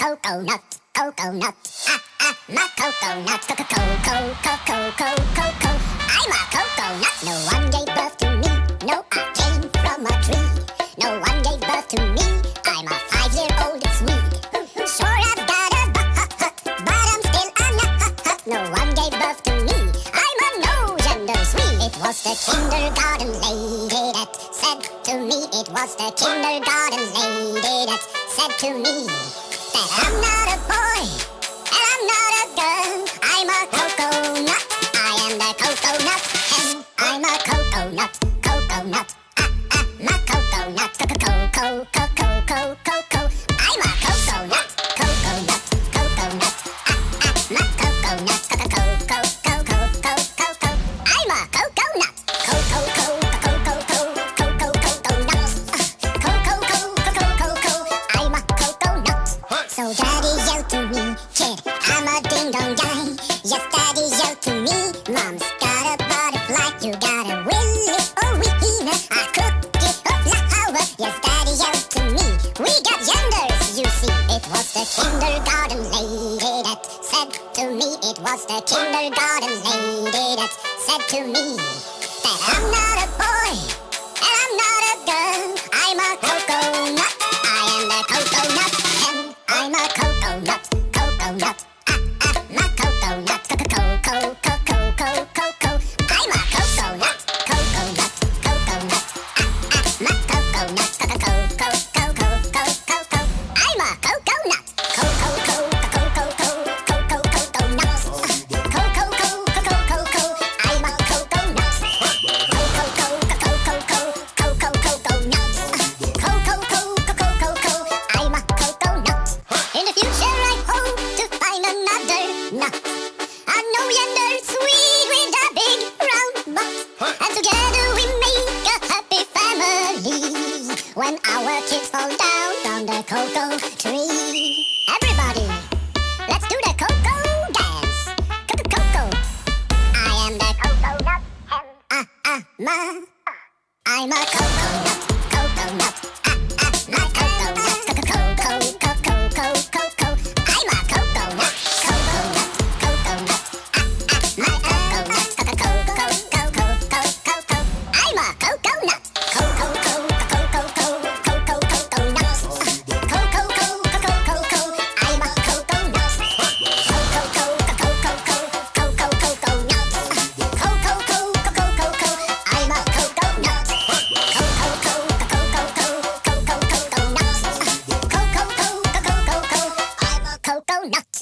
coconut, coconut. My coconut, co-co-co-co-co-co-co-co. I'm a coconut. No one gave birth to me. No, I came from a tree. No one gave birth to me. I'm a 5-year-old Swede. Sure, I've got a butt, but I'm still a nut. No one gave birth to me. I'm a no gender Swede. It was the kindergarten lady that said to me. It was the kindergarten lady that said to me that I'm not a boy and I'm not a girl. I'm a coconut. I am the coconut and I'm a coconut. Coconut. My coconut. Co-co-co-co-co-co-co. I'm a coconut. Coconut. Coconut. My coconut. Co-co-co-co-co-co-co. I'm a coconut. Co-co-co-co-co-co-co-co-co-co-co. Co-co-co-co-co-co-co. I'm a coconut. So daddy yelled to me, kid, I'm a ding-dong guy. Yes, daddy yelled to me, mom's got a butterfly. You got a willy or wiener, a cookie or flower. Yes, daddy yelled to me, we got genders, you see. It was the kindergarten lady that said to me. It was the kindergarten lady that said to me that I'm not a boy and I'm not a girl. I'm a coconut. I am the coconut and I'm a coconut. Coconut. My coconut. Co-co-co-co-co-co-co. I'm a coconut. Coconut. Coconut. My coconut. Co-co-co-co-co-co-co. I'm a coconut. Co-co-co-co-co-co-co-co-co-co-nuts. Co-co-co-co-co-co. I'm a coconut. Co-co-co-co-co-co-co-co-co-nuts. Co-co-co-co-co-co. I'm a coconut. In the future I hope to find another nut. A no-gender Swede with a big round butt. And together we make a happy family when our kids fall down from the cocoa tree. Everybody, let's do the cocoa dance. Cocoa. I am the coconut and I'm a coconut. Coconut. My coconut. Co-co-co-co-co-co-co. I'm a coconut. Coconut. Coconut. My coconut. Co-co-co-co-co-co-co. I'm a coconut. Co-co-co-co-co-co-co-co-co-nuts. Co-co-co-co-co-co. I'm a coconut. Co-co-co-co-co-co-co-co-co-nuts. Co-co-co-co-co-co. I'm a coconut. Co-co-co-co-co-co-co-co-nuts. Co-co-co-co-co-co. I'm a coconut.